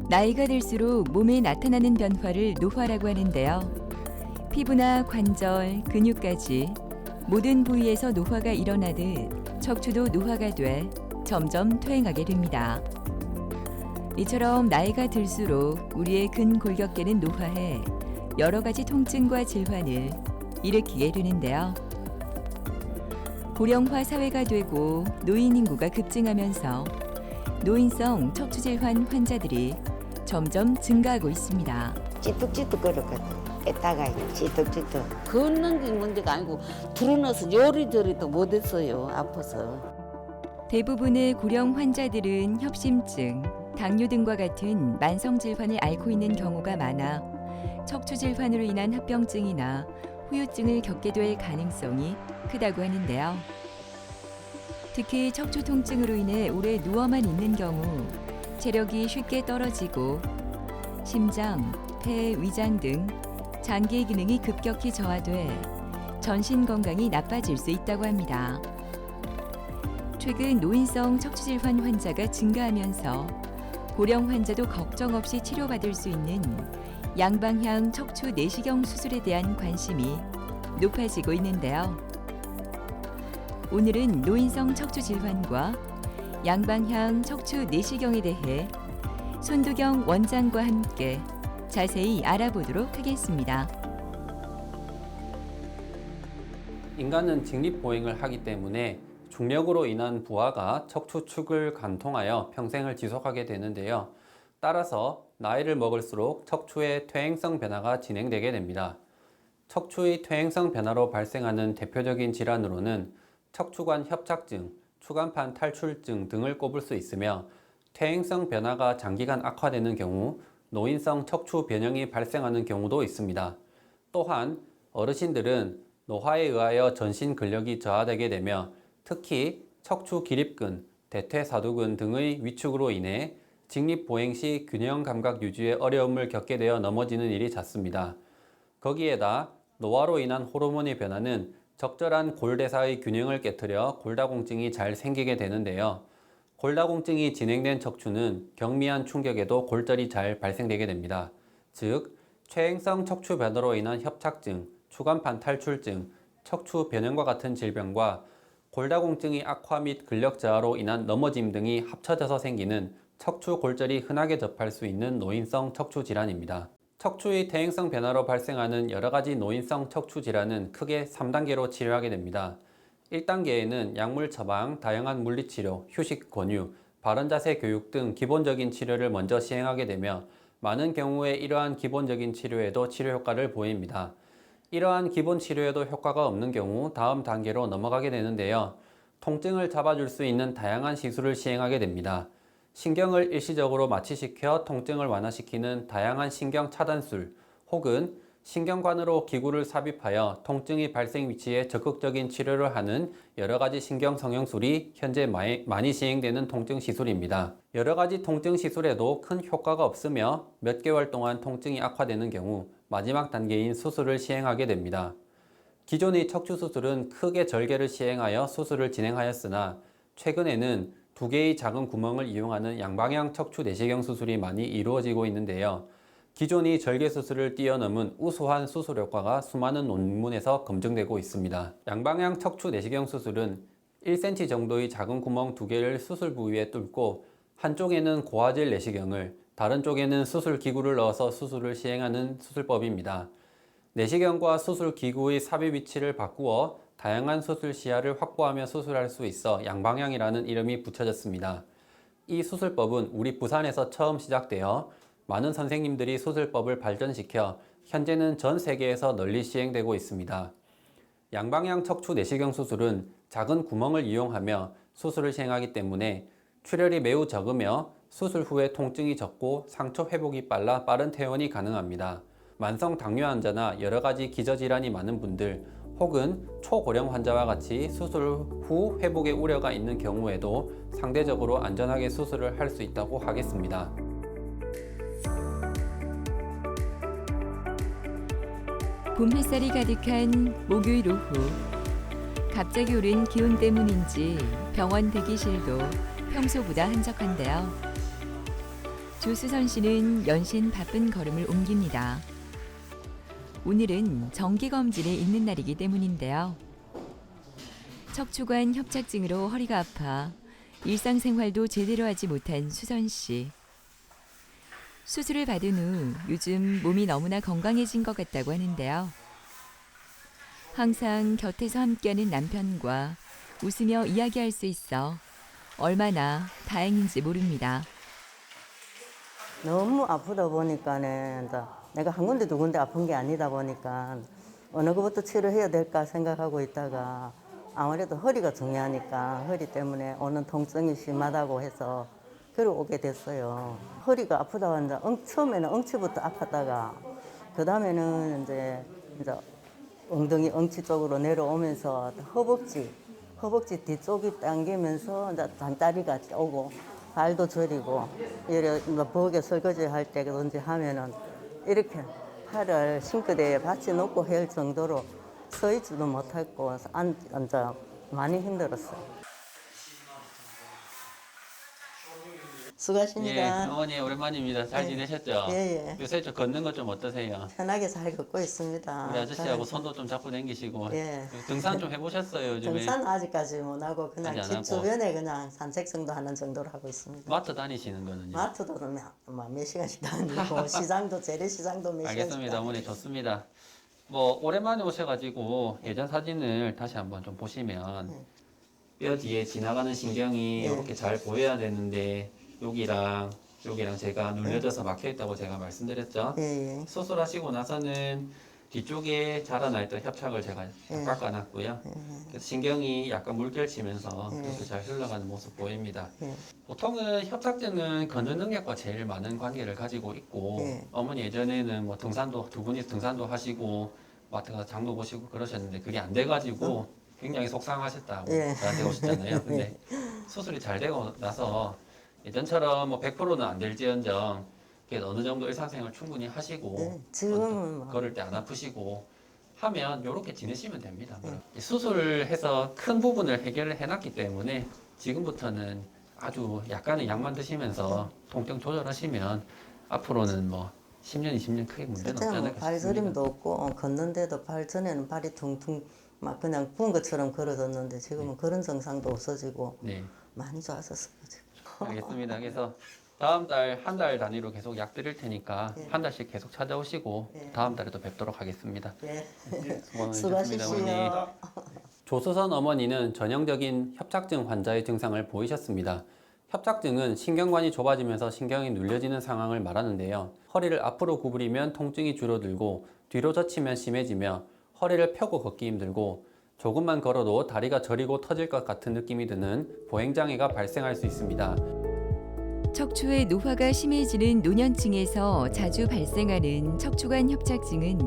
나이가 들수록 몸에 나타나는 변화를 노화라고 하는데요. 피부나 관절, 근육까지 모든 부위에서 노화가 일어나듯 척추도 노화가 돼 점점 퇴행하게 됩니다. 이처럼 나이가 들수록 우리의 근골격계는 노화해 여러 가지 통증과 질환을 일으키게 되는데요. 고령화 사회가 되고 노인 인구가 급증하면서 노인성 척추질환 환자들이 점점 증가하고 있습니다. 찌뚝찌뚝 거렸거든. 깼다가 찌뚝찌뚝. 걷는 게 문제가 아니고 들어넣어서 요리조리도 못했어요. 아파서. 대부분의 고령 환자들은 협심증, 당뇨 등과 같은 만성 질환을 앓고 있는 경우가 많아 척추 질환으로 인한 합병증이나 후유증을 겪게 될 가능성이 크다고 하는데요. 특히 척추 통증으로 인해 오래 누워만 있는 경우 체력이 쉽게 떨어지고 심장, 폐, 위장 등 장기 기능이 급격히 저하돼 전신 건강이 나빠질 수 있다고 합니다. 최근 노인성 척추질환 환자가 증가하면서 고령 환자도 걱정 없이 치료받을 수 있는 양방향 척추 내시경 수술에 대한 관심이 높아지고 있는데요. 오늘은 노인성 척추질환과 양방향 척추 내시경에 대해 손두경 원장과 함께 자세히 알아보도록 하겠습니다. 인간은 직립보행을 하기 때문에 중력으로 인한 부하가 척추축을 관통하여 평생을 지속하게 되는데요. 따라서 나이를 먹을수록 척추의 퇴행성 변화가 진행되게 됩니다. 척추의 퇴행성 변화로 발생하는 대표적인 질환으로는 척추관 협착증, 추간판 탈출증 등을 꼽을 수 있으며 퇴행성 변화가 장기간 악화되는 경우 노인성 척추 변형이 발생하는 경우도 있습니다. 또한 어르신들은 노화에 의하여 전신 근력이 저하되게 되며 특히 척추 기립근, 대퇴사두근 등의 위축으로 인해 직립보행 시 균형 감각 유지에 어려움을 겪게 되어 넘어지는 일이 잦습니다. 거기에다 노화로 인한 호르몬의 변화는 적절한 골대사의 균형을 깨트려 골다공증이 잘 생기게 되는데요. 골다공증이 진행된 척추는 경미한 충격에도 골절이 잘 발생되게 됩니다. 즉, 퇴행성 척추 변화로 인한 협착증, 추간판 탈출증, 척추 변형과 같은 질병과 골다공증의 악화 및 근력 저하로 인한 넘어짐 등이 합쳐져서 생기는 척추 골절이 흔하게 접할 수 있는 노인성 척추 질환입니다. 척추의 퇴행성 변화로 발생하는 여러 가지 노인성 척추 질환은 크게 3단계로 치료하게 됩니다. 1단계에는 약물 처방, 다양한 물리치료, 휴식 권유, 바른 자세 교육 등 기본적인 치료를 먼저 시행하게 되며 많은 경우에 이러한 기본적인 치료에도 치료 효과를 보입니다. 이러한 기본 치료에도 효과가 없는 경우 다음 단계로 넘어가게 되는데요. 통증을 잡아줄 수 있는 다양한 시술을 시행하게 됩니다. 신경을 일시적으로 마취시켜 통증을 완화시키는 다양한 신경 차단술 혹은 신경관으로 기구를 삽입하여 통증의 발생 위치에 적극적인 치료를 하는 여러 가지 신경 성형술이 현재 많이 시행되는 통증 시술입니다. 여러 가지 통증 시술에도 큰 효과가 없으며 몇 개월 동안 통증이 악화되는 경우 마지막 단계인 수술을 시행하게 됩니다. 기존의 척추 수술은 크게 절개를 시행하여 수술을 진행하였으나 최근에는 두 개의 작은 구멍을 이용하는 양방향 척추 내시경 수술이 많이 이루어지고 있는데요. 기존의 절개 수술을 뛰어넘은 우수한 수술 효과가 수많은 논문에서 검증되고 있습니다. 양방향 척추 내시경 수술은 1cm 정도의 작은 구멍 두 개를 수술 부위에 뚫고 한쪽에는 고화질 내시경을 다른 쪽에는 수술 기구를 넣어서 수술을 시행하는 수술법입니다. 내시경과 수술 기구의 삽입 위치를 바꾸어 다양한 수술 시야를 확보하며 수술할 수 있어 양방향이라는 이름이 붙여졌습니다. 이 수술법은 우리 부산에서 처음 시작되어 많은 선생님들이 수술법을 발전시켜 현재는 전 세계에서 널리 시행되고 있습니다. 양방향 척추 내시경 수술은 작은 구멍을 이용하며 수술을 시행하기 때문에 출혈이 매우 적으며 수술 후에 통증이 적고 상처 회복이 빨라 빠른 퇴원이 가능합니다. 만성 당뇨 환자나 여러 가지 기저질환이 많은 분들 혹은 초고령 환자와 같이 수술 후 회복의 우려가 있는 경우에도 상대적으로 안전하게 수술을 할 수 있다고 하겠습니다. 봄 햇살이 가득한 목요일 오후, 갑자기 오른 기온 때문인지 병원 대기실도 평소보다 한적한데요. 조수선 씨는 연신 바쁜 걸음을 옮깁니다. 오늘은 정기검진에 있는 날이기 때문인데요. 척추관 협착증으로 허리가 아파 일상생활도 제대로 하지 못한 수선 씨. 수술을 받은 후 요즘 몸이 너무나 건강해진 것 같다고 하는데요. 항상 곁에서 함께하는 남편과 웃으며 이야기할 수 있어 얼마나 다행인지 모릅니다. 너무 아프다 보니까는 이제 내가 한 군데 두 군데 아픈 게 아니다 보니까 어느 것부터 치료해야 될까 생각하고 있다가 아무래도 허리가 중요하니까 허리 때문에 오는 통증이 심하다고 해서 그러 오게 됐어요. 허리가 아프다고 하는데 처음에는 엉치부터 아팠다가 그 다음에는 이제 엉덩이 엉치 쪽으로 내려오면서 허벅지 뒤쪽이 당기면서 이제 잔다리가 오고 발도 저리고 이래 부엌에 설거지 할 때든지 하면은 이렇게 팔을 싱크대에 받쳐 놓고 할 정도로 서 있지도 못했고 앉아 많이 힘들었어요. 수고하십니다. 예, 어머니 오랜만입니다. 잘 예. 지내셨죠? 예. 요새 좀 걷는 거 좀 어떠세요? 편하게 잘 걷고 있습니다. 우리 아저씨하고 손도 좀 잡고 다니시고 예. 등산 좀 해보셨어요 요즘에? 등산 아직까지 못 하고 그냥 아직 안 집 하고. 주변에 그냥 산책 정도 하는 정도로 하고 있습니다. 마트 다니시는 거는요? 마트도 몇 시간씩 다니고 시장도 재래시장도 몇 시간씩 알겠습니다 어머니 다니고. 좋습니다. 뭐 오랜만에 오셔가지고 예전 사진을 다시 한번 좀 보시면 뼈 뒤에 지나가는 신경이 예. 이렇게 잘 보여야 되는데 여기랑 제가 눌려져서 막혀있다고 제가 말씀드렸죠. 예, 예. 수술하시고 나서는 뒤쪽에 자라나 있던 협착을 제가 예. 깎아놨고요. 그래서 신경이 약간 물결치면서 이렇게 잘 흘러가는 모습 보입니다. 예. 보통은 협착증은 걷는 능력과 제일 많은 관계를 가지고 있고 예. 어머니 예전에는 뭐 등산도 두 분이 등산도 하시고 마트 가서 장도 보시고 그러셨는데 그게 안 돼가지고 굉장히 속상하셨다고 예. 저한테 오셨잖아요. 근데 수술이 잘 되고 나서 예전처럼 뭐 100%는 안 될지언정 그래도 어느 정도 일상생활 충분히 하시고 예. 지금은 뭐 걸을 때 안 아프시고 하면 이렇게 지내시면 됩니다. 수술을 해서 큰 부분을 해결을 해놨기 때문에 지금부터는 아주 약간의 약만 드시면서 통증 조절하시면 앞으로는 뭐 10년, 20년 크게 문제는 없지 그때는 뭐 않을까 발저림도 싶습니다. 없고 걷는데도 전에는 발이 퉁퉁 막 그냥 부은 것처럼 걸어졌는데 지금은 그런 증상도 없어지고 네, 많이 좋아졌어요. 지금. 알겠습니다. 그래서 다음 달 한 달 단위로 계속 약 드릴 테니까 예. 한 달씩 계속 찾아오시고 예. 다음 달에도 뵙도록 하겠습니다. 예. 수고 수고하십시오. 많으셨습니다, 어머니. 조수선 어머니는 전형적인 협착증 환자의 증상을 보이셨습니다. 협착증은 신경관이 좁아지면서 신경이 눌려지는 상황을 말하는데요. 허리를 앞으로 구부리면 통증이 줄어들고 뒤로 젖히면 심해지며 허리를 펴고 걷기 힘들고 조금만 걸어도 다리가 저리고 터질 것 같은 느낌이 드는 보행장애가 발생할 수 있습니다. 척추의 노화가 심해지는 노년층에서 자주 발생하는 척추관 협착증은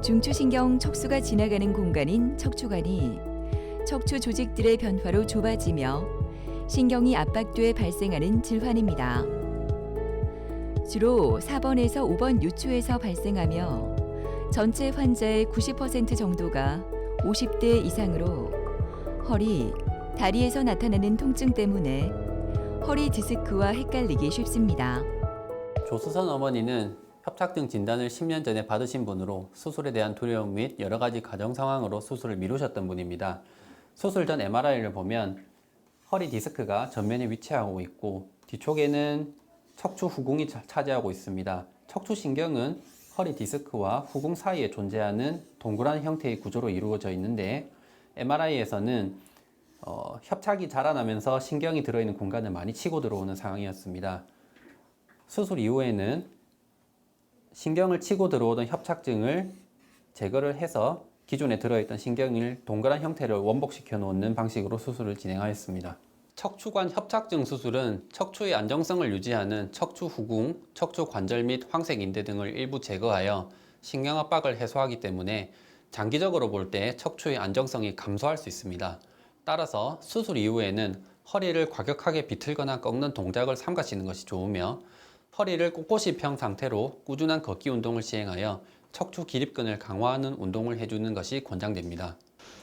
중추신경 척수가 지나가는 공간인 척추관이 척추 조직들의 변화로 좁아지며 신경이 압박돼 발생하는 질환입니다. 주로 4번에서 5번 요추에서 발생하며 전체 환자의 90% 정도가 50대 이상으로 허리, 다리에서 나타나는 통증 때문에 허리 디스크와 헷갈리기 쉽습니다. 조수선 어머니는 협착증 진단을 10년 전에 받으신 분으로 수술에 대한 두려움 및 여러 가지 가정 상황으로 수술을 미루셨던 분입니다. 수술 전 MRI를 보면 허리 디스크가 전면에 위치하고 있고 뒤쪽에는 척추 후궁이 차지하고 있습니다. 척추 신경은 허리 디스크와 후궁 사이에 존재하는 동그란 형태의 구조로 이루어져 있는데 MRI에서는 협착이 자라나면서 신경이 들어있는 공간을 많이 치고 들어오는 상황이었습니다. 수술 이후에는 신경을 치고 들어오던 협착증을 제거를 해서 기존에 들어있던 신경을 동그란 형태를 원복시켜 놓는 방식으로 수술을 진행하였습니다. 척추관 협착증 수술은 척추의 안정성을 유지하는 척추 후궁, 척추 관절 및 황색 인대 등을 일부 제거하여 신경 압박을 해소하기 때문에 장기적으로 볼 때 척추의 안정성이 감소할 수 있습니다. 따라서 수술 이후에는 허리를 과격하게 비틀거나 꺾는 동작을 삼가시는 것이 좋으며 허리를 꼿꼿이 편 상태로 꾸준한 걷기 운동을 시행하여 척추 기립근을 강화하는 운동을 해주는 것이 권장됩니다.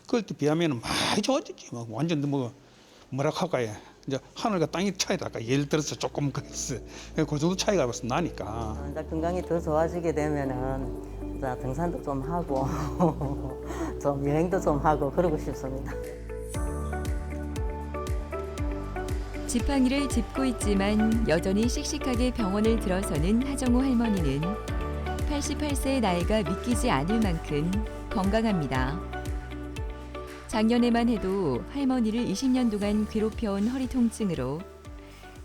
그럴 때 비하면 많이 좋아졌지. 뭐 완전 뭐라 할까요? 이제 하늘과 땅의 차이다가 예를 들어서 조금 그랬어요. 그 정도 차이가 벌써 나니까. 이제 건강이 더 좋아지게 되면은 이제 등산도 좀 하고 좀 여행도 좀 하고 그러고 싶습니다. 지팡이를 짚고 있지만 여전히 씩씩하게 병원을 들어서는 하정우 할머니는 88세의 나이가 믿기지 않을 만큼 건강합니다. 작년에만 해도 할머니를 20년 동안 괴롭혀온 허리 통증으로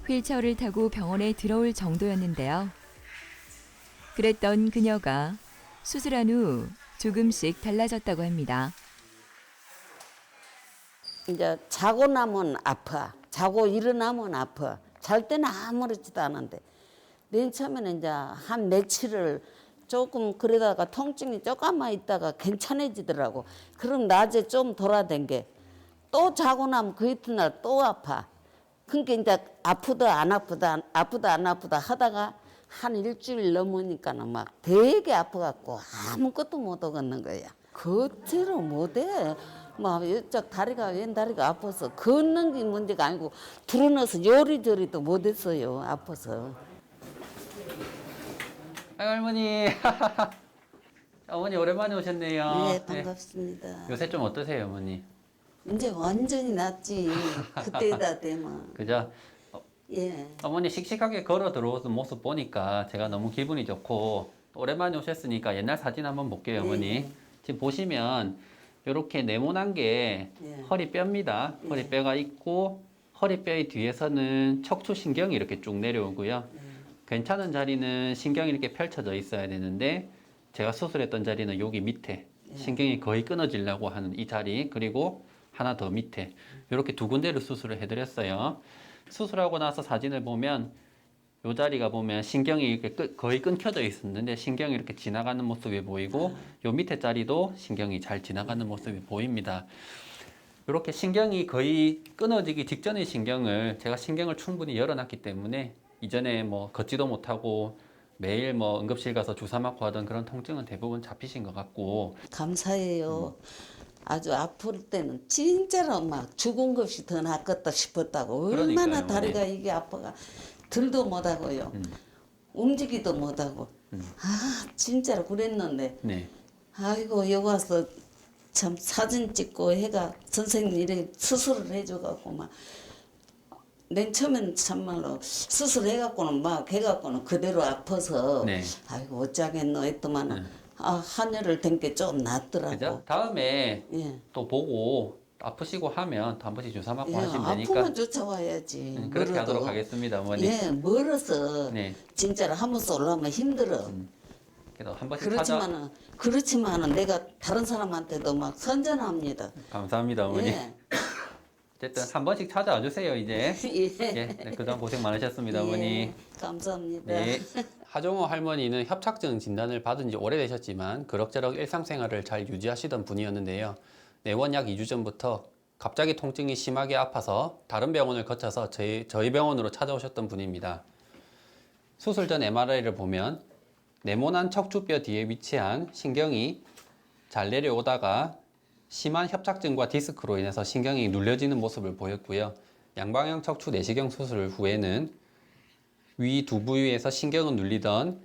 휠체어를 타고 병원에 들어올 정도였는데요. 그랬던 그녀가 수술한 후 조금씩 달라졌다고 합니다. 이제 자고 나면 아파. 자고 일어나면 아파. 잘 때는 아무렇지도 않은데 맨 처음에는 이제 한 며칠을 조금 그러다가 통증이 조금만 있다가 괜찮아지더라고. 그럼 낮에 좀 돌아댕겨. 또 자고 나면 그 이튿날 또 아파. 그러니까 이제 아프다 안 아프다 하다가 한 일주일 넘으니까는 막 되게 아파갖고 아무것도 못 하겠는 거야. 겉으로 못해. 막 이쪽 다리가 왼 다리가 아파서 걷는 게 문제가 아니고 드러나서 요리조리도 못했어요. 아파서. 아유, 할머니. 어머니 오랜만에 오셨네요. 네, 반갑습니다. 요새 좀 어떠세요, 어머니? 이제 완전히 낫지. 그때다 되면. 그죠? 예. 어머니 씩씩하게 걸어 들어오는 모습 보니까 제가 너무 기분이 좋고 오랜만에 오셨으니까 옛날 사진 한번 볼게요, 어머니. 예. 지금 보시면 이렇게 네모난 게 예. 허리뼈입니다. 예. 허리뼈가 있고 허리뼈의 뒤에서는 척추신경이 이렇게 쭉 내려오고요. 괜찮은 자리는 신경이 이렇게 펼쳐져 있어야 되는데 제가 수술했던 자리는 여기 밑에 신경이 거의 끊어지려고 하는 이 자리, 그리고 하나 더 밑에 이렇게 두 군데를 수술을 해드렸어요. 수술하고 나서 사진을 보면 이 자리가 보면 신경이 이렇게 거의 끊겨져 있었는데 신경이 이렇게 지나가는 모습이 보이고 이 밑에 자리도 신경이 잘 지나가는 모습이 보입니다. 이렇게 신경이 거의 끊어지기 직전의 신경을 제가 신경을 충분히 열어놨기 때문에 이전에 뭐 걷지도 못하고 매일 뭐 응급실 가서 주사 맞고 하던 그런 통증은 대부분 잡히신 것 같고. 감사해요. 아주 아플 때는 진짜로 막 죽은 것이 더 낫겠다 싶었다고. 얼마나 그러니까요, 다리가 이게 아파가 들도 못하고요. 움직이도 못하고. 아 진짜로 그랬는데. 네. 아이고 여기 와서 참 사진 찍고 해가 선생님 이렇게 수술을 해줘갖고 막 맨 처음에는 참말로 수술해갖고는 막 해갖고는 그대로 아파서 네. 아이고 어쩌겠노 했더만은 아 한여를 된 게 좀 낫더라고. 그죠? 다음에 예. 또 보고 아프시고 하면 또 한 번씩 주사 맞고 예, 하시면 되니까 아프면 쫓아와야지. 그렇게 멀어도. 하도록 하겠습니다, 어머니. 예, 멀어서 네. 진짜로 한 번씩 올라오면 힘들어. 그래서 한 번씩 찾아. 그렇지만은 내가 다른 사람한테도 막 선전합니다. 감사합니다, 어머니. 예. 어쨌든 한 번씩 찾아와 주세요, 이제. 예. 예, 네, 그동안 고생 많으셨습니다, 어머니. 예, 감사합니다. 네. 하정우 할머니는 협착증 진단을 받은 지 오래되셨지만 그럭저럭 일상생활을 잘 유지하시던 분이었는데요. 내원 약 2주 전부터 갑자기 통증이 심하게 아파서 다른 병원을 거쳐서 저희 병원으로 찾아오셨던 분입니다. 수술 전 MRI를 보면 네모난 척추뼈 뒤에 위치한 신경이 잘 내려오다가 심한 협착증과 디스크로 인해서 신경이 눌려지는 모습을 보였고요. 양방향 척추 내시경 수술 후에는 위 두 부위에서 신경을 눌리던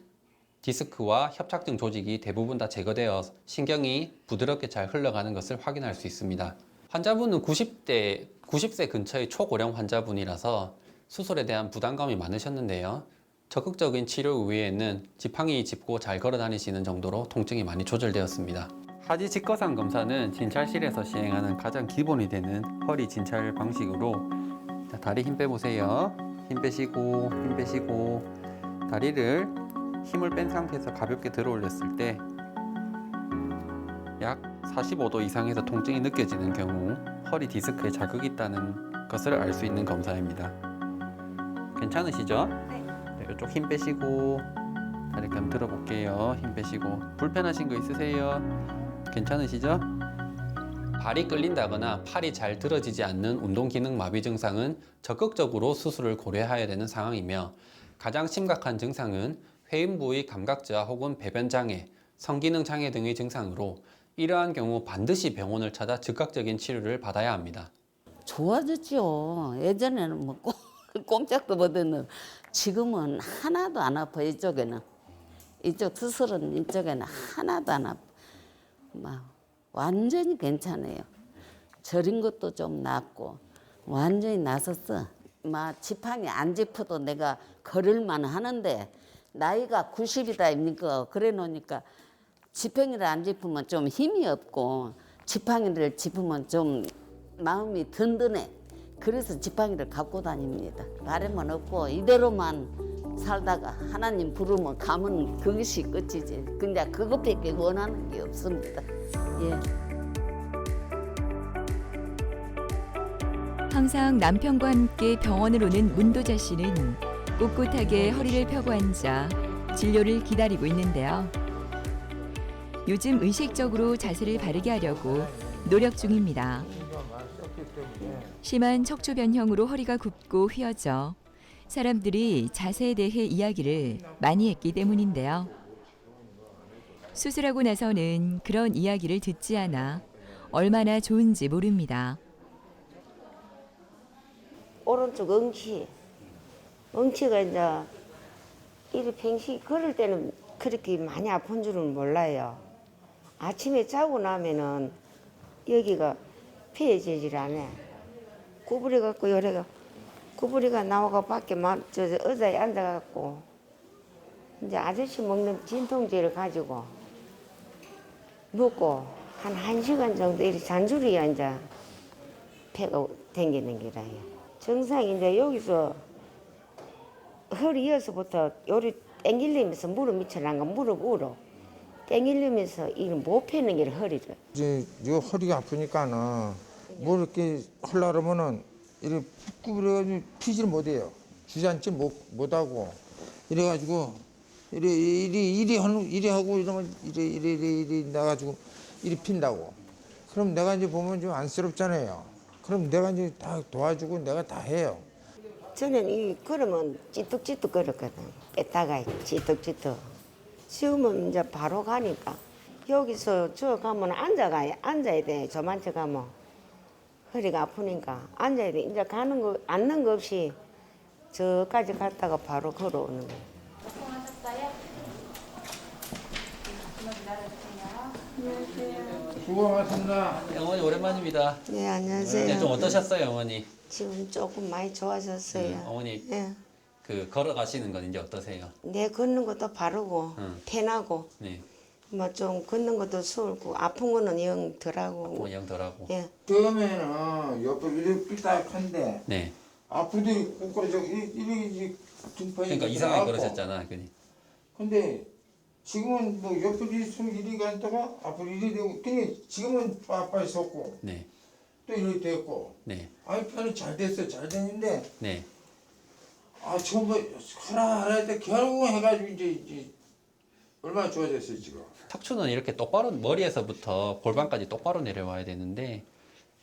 디스크와 협착증 조직이 대부분 다 제거되어 신경이 부드럽게 잘 흘러가는 것을 확인할 수 있습니다. 환자분은 90세 근처의 초고령 환자분이라서 수술에 대한 부담감이 많으셨는데요. 적극적인 치료 외에는 지팡이 짚고 잘 걸어 다니시는 정도로 통증이 많이 조절되었습니다. 하지 직거상 검사는 진찰실에서 시행하는 가장 기본이 되는 허리 진찰 방식으로, 자, 다리 힘 빼보세요. 힘 빼시고 힘 빼시고 다리를 힘을 뺀 상태에서 가볍게 들어 올렸을 때 약 45도 이상에서 통증이 느껴지는 경우 허리 디스크에 자극이 있다는 것을 알 수 있는 검사입니다. 괜찮으시죠? 네. 이쪽 힘 빼시고 다리 한번 들어볼게요. 힘 빼시고. 불편하신 거 있으세요? 괜찮으시죠? 발이 끌린다거나 팔이 잘 들어지지 않는 운동기능 마비 증상은 적극적으로 수술을 고려해야 되는 상황이며, 가장 심각한 증상은 회음 부위 감각저하 혹은 배변 장애, 성기능 장애 등의 증상으로 이러한 경우 반드시 병원을 찾아 즉각적인 치료를 받아야 합니다. 좋아졌죠. 예전에는 뭐 꼼짝도 못했는 지금은 하나도 안 아파. 이쪽에는 이쪽 수술은 이쪽에는 하나도 안 아파. 막 완전히 괜찮아요. 저린 것도 좀 낫고 완전히 나섰어. 막 지팡이 안 짚어도 내가 걸을만 하는데 나이가 90이다 입니까? 그래 놓으니까 지팡이를 안 짚으면 좀 힘이 없고 지팡이를 짚으면 좀 마음이 든든해. 그래서 지팡이를 갖고 다닙니다. 바람은 없고 이대로만 살다가 하나님 부르면 가면 그것이 끝이지. 근데 그것밖에 원하는 게 없습니다. 예. 항상 남편과 함께 병원을 오는 문도자 씨는 꿋꿋하게 허리를 펴고 앉아 진료를 기다리고 있는데요. 요즘 의식적으로 자세를 바르게 하려고 노력 중입니다. 심한 척추 변형으로 허리가 굽고 휘어져 사람들이 자세에 대해 이야기를 많이 했기 때문인데요. 수술하고 나서는 그런 이야기를 듣지 않아 얼마나 좋은지 모릅니다. 오른쪽 엉치가 이제 이리 평시 걸을 때는 그렇게 많이 아픈 줄은 몰라요. 아침에 자고 나면은 여기가 펴지질 않아. 구부려 갖고 요래가 구부리가 나와가 밖에 저 의자에 앉아갖고 이제 아저씨 먹는 진통제를 가지고 먹고 한 1시간 정도 이렇게 잔줄이야 이제 폐가 댕기는 기라요. 정상 이제 여기서 허리 이어서부터 요리 땡기려면서 무릎 밑으로 무릎 위로 땡기려면서 못 펴는 게 허리를. 이제 이거 허리가 아프니까는 뭐 이렇게 하려 그러면은 이렇게 구부려가지고 피지를 못해요. 주저앉지 못하고 이래가지고 이리 하고 이러면 이리 나가지고 이리 핀다고. 그럼 내가 이제 보면 좀 안쓰럽잖아요. 그럼 내가 이제 다 도와주고 내가 다 해요. 저는 그러면 찌뚝찌뚝 거렸거든. 뺐다가 찌뚝찌뚝. 지금은 이제 바로 가니까 여기서 저 가면 앉아야 돼. 저만치 가면 허리가 아프니까 앉아야 돼. 이제 가는 거 앉는 거 없이 저까지 갔다가 바로 걸어오는 거예요. 수고 많습니다. 어머니 오랜만입니다. 네, 안녕하세요. 좀 어떠셨어요, 어머니? 지금 조금 많이 좋아졌어요. 어머니 예. 그 걸어가시는 건 이제 어떠세요? 내 걷는 것도 바르고 편하고 네, 뭐 좀 걷는 것도 수월고 아픈 거는 영 덜하고. 영덜하고. 예. 처음에는 옆에 이렇게 삐딱한데 네. 아프도 꼬꾸라져 이리 등판이. 그러니까 이상하게 걸으셨잖아, 그니. 근데 지금은 뭐 옆으로 손 이리 갔다가 앞으로 이리 되고 그냥 지금은 빠빠이 섰고 네, 또 이렇게 됐고 네, 아이 편이 잘 됐어 잘 됐는데 네. 아 지금 뭐 하나 할 결국 해가지고 이제 얼마나 좋아졌어요 지금. 척추는 이렇게 똑바로 머리에서부터 골반까지 똑바로 내려와야 되는데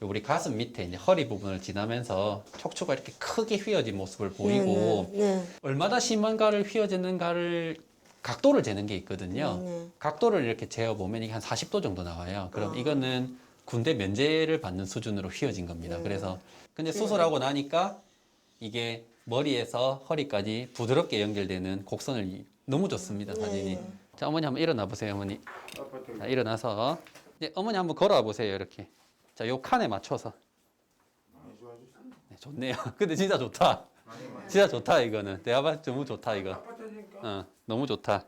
우리 가슴 밑에 이제 허리 부분을 지나면서 척추가 이렇게 크게 휘어진 모습을 보이고 네. 얼마나 심한가를 휘어지는가를 각도를 재는 게 있거든요. 네. 각도를 이렇게 재어보면 이게 한 40도 정도 나와요. 그럼 이거는 군대 면제를 받는 수준으로 휘어진 겁니다. 그래서 근데 수술하고 나니까 이게 머리에서 허리까지 부드럽게 연결되는 곡선을 너무 좋습니다. 사진이. 자, 어머니 한번 일어나 보세요, 어머니. 자, 일어나서 이제 어머니 한번 걸어와 보세요, 이렇게. 자, 요 칸에 맞춰서. 네, 좋네요. 근데 진짜 좋다. 진짜 좋다 이거는. 내가 봤을 때 너무 좋다 이거. 너무 좋다.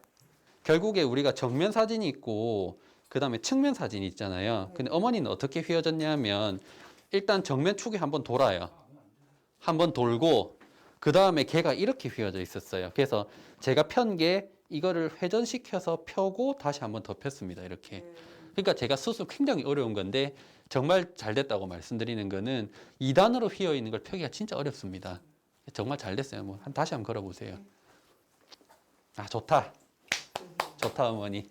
결국에 우리가 정면 사진이 있고 그 다음에 측면 사진이 있잖아요. 근데 어머니는 어떻게 휘어졌냐면 일단 정면 축이 한번 돌아요. 한번 돌고 그 다음에 걔가 이렇게 휘어져 있었어요. 그래서 제가 편 게 이거를 회전시켜서 펴고 다시 한번 더 폈습니다. 이렇게. 그러니까 제가 수술 굉장히 어려운 건데 정말 잘 됐다고 말씀드리는 거는 2단으로 휘어 있는 걸 펴기가 진짜 어렵습니다. 정말 잘 됐어요. 뭐 다시 한번 걸어보세요. 아, 좋다. 좋다, 어머니.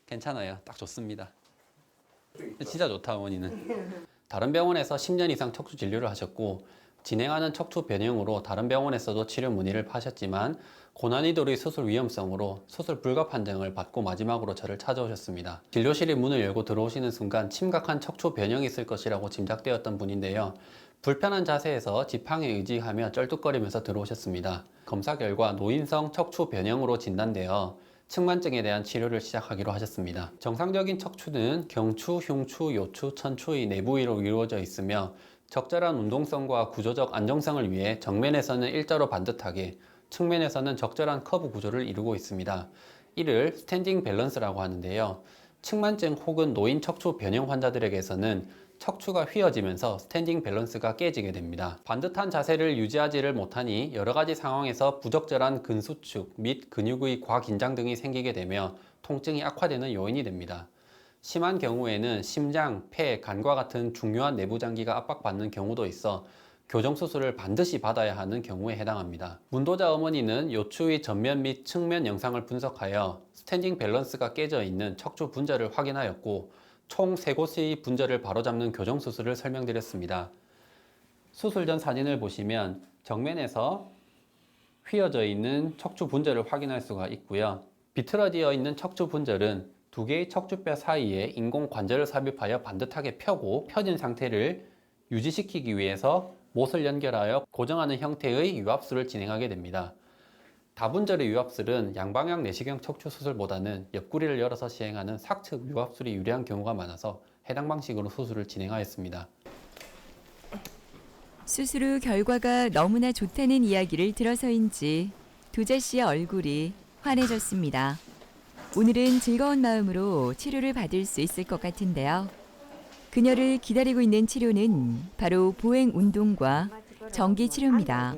괜찮아요. 딱 좋습니다. 진짜 좋다, 어머니는. 다른 병원에서 10년 이상 척추 진료를 하셨고 진행하는 척추 변형으로 다른 병원에서도 치료 문의를 하셨지만 고난이도의 수술 위험성으로 수술 불가 판정을 받고 마지막으로 저를 찾아오셨습니다. 진료실의 문을 열고 들어오시는 순간 심각한 척추 변형이 있을 것이라고 짐작되었던 분인데요. 불편한 자세에서 지팡이에 의지하며 쩔뚝거리면서 들어오셨습니다. 검사 결과 노인성 척추 변형으로 진단되어 측만증에 대한 치료를 시작하기로 하셨습니다. 정상적인 척추는 경추, 흉추, 요추, 천추의 내부위로 이루어져 있으며 적절한 운동성과 구조적 안정성을 위해 정면에서는 일자로 반듯하게, 측면에서는 적절한 커브 구조를 이루고 있습니다. 이를 스탠딩 밸런스라고 하는데요. 측만증 혹은 노인 척추 변형 환자들에게서는 척추가 휘어지면서 스탠딩 밸런스가 깨지게 됩니다. 반듯한 자세를 유지하지를 못하니 여러 가지 상황에서 부적절한 근수축 및 근육의 과긴장 등이 생기게 되며 통증이 악화되는 요인이 됩니다. 심한 경우에는 심장, 폐, 간과 같은 중요한 내부 장기가 압박받는 경우도 있어 교정 수술을 반드시 받아야 하는 경우에 해당합니다. 문도자 어머니는 요추의 전면 및 측면 영상을 분석하여 스탠딩 밸런스가 깨져 있는 척추 분절을 확인하였고 총 3곳의 분절을 바로잡는 교정 수술을 설명드렸습니다. 수술 전 사진을 보시면 정면에서 휘어져 있는 척추 분절을 확인할 수가 있고요. 비틀어지어 있는 척추 분절은 두 개의 척추뼈 사이에 인공 관절을 삽입하여 반듯하게 펴고 펴진 상태를 유지시키기 위해서 못을 연결하여 고정하는 형태의 유압술을 진행하게 됩니다. 다분절의 유압술은 양방향 내시경 척추 수술보다는 옆구리를 열어서 시행하는 삭측 유압술이 유리한 경우가 많아서 해당 방식으로 수술을 진행하였습니다. 수술 후 결과가 너무나 좋다는 이야기를 들어서인지 두자 씨의 얼굴이 환해졌습니다. 오늘은 즐거운 마음으로 치료를 받을 수 있을 것 같은데요. 그녀를 기다리고 있는 치료는 바로 보행 운동과 전기 치료입니다.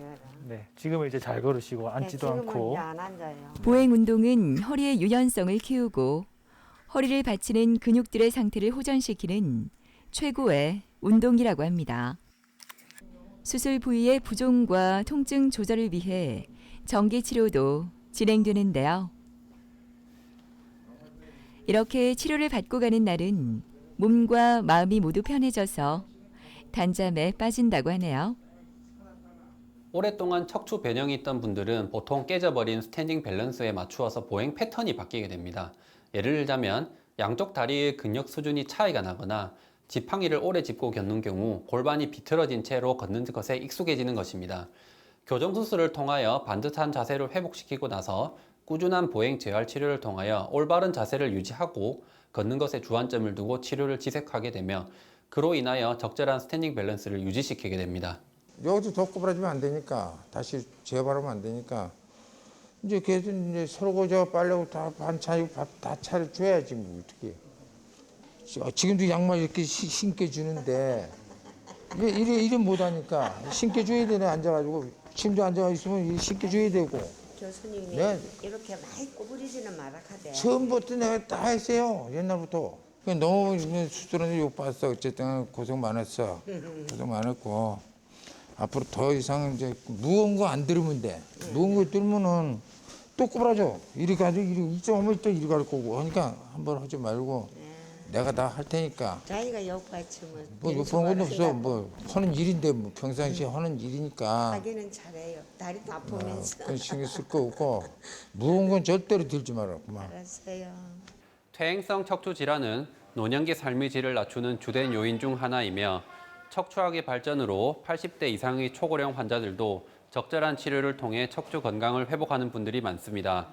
네, 지금은 이제 잘 걸으시고 앉지도 않고. 이제 안 앉아요. 보행 운동은 허리의 유연성을 키우고 허리를 받치는 근육들의 상태를 호전시키는 최고의 운동이라고 합니다. 수술 부위의 부종과 통증 조절을 위해 전기 치료도 진행되는데요. 이렇게 치료를 받고 가는 날은 몸과 마음이 모두 편해져서 단잠에 빠진다고 하네요. 오랫동안 척추 변형이 있던 분들은 보통 깨져버린 스탠딩 밸런스에 맞추어서 보행 패턴이 바뀌게 됩니다. 예를 들자면 양쪽 다리의 근력 수준이 차이가 나거나 지팡이를 오래 짚고 걷는 경우 골반이 비틀어진 채로 걷는 것에 익숙해지는 것입니다. 교정수술을 통하여 반듯한 자세를 회복시키고 나서 꾸준한 보행 재활 치료를 통하여 올바른 자세를 유지하고 걷는 것에 주안점을 두고 치료를 지속하게 되며 그로 인하여 적절한 스탠딩 밸런스를 유지시키게 됩니다. 여기서 더 꼬부라지면 안 되니까 다시 재발하면 안 되니까 이제 계속 이제 서로 그저 빨래고 다 반찬이고 밥 다 차려줘야지 뭐 어떻게. 지금도 양말 이렇게 신겨 주는데 이래 못하니까 신겨 줘야 되네. 앉아가지고 침대 앉아 있으면 신겨 줘야 되고. 교수님이 네. 이렇게 많이 꼬부리지는 말아카대. 처음부터 내가 다 했어요. 옛날부터. 너무 수술하는데 욕 봤어. 어쨌든 고생 많았어. 고생 많았고 앞으로 더 이상 이제 무거운 거 안 들으면 돼. 무거운 거 들으면은 또 꼬부라져. 이리 가지고 이리 오면 또 이리 갈 거고. 그러니까 한번 하지 말고 내가 다 할 테니까. 자기가 욕받치면 뭐 욕보는 것도 없어. 뭐 하는 일인데 뭐 평상시에 하는 일이니까. 자기는 잘해요. 다리도 아프면서. 그건 신경 쓸 거 없고 무거운 건 절대로 들지 마라. 그만. 알았어요. 퇴행성 척추 질환은 노년기 삶의 질을 낮추는 주된 요인 중 하나이며 척추학의 발전으로 80대 이상의 초고령 환자들도 적절한 치료를 통해 척추 건강을 회복하는 분들이 많습니다.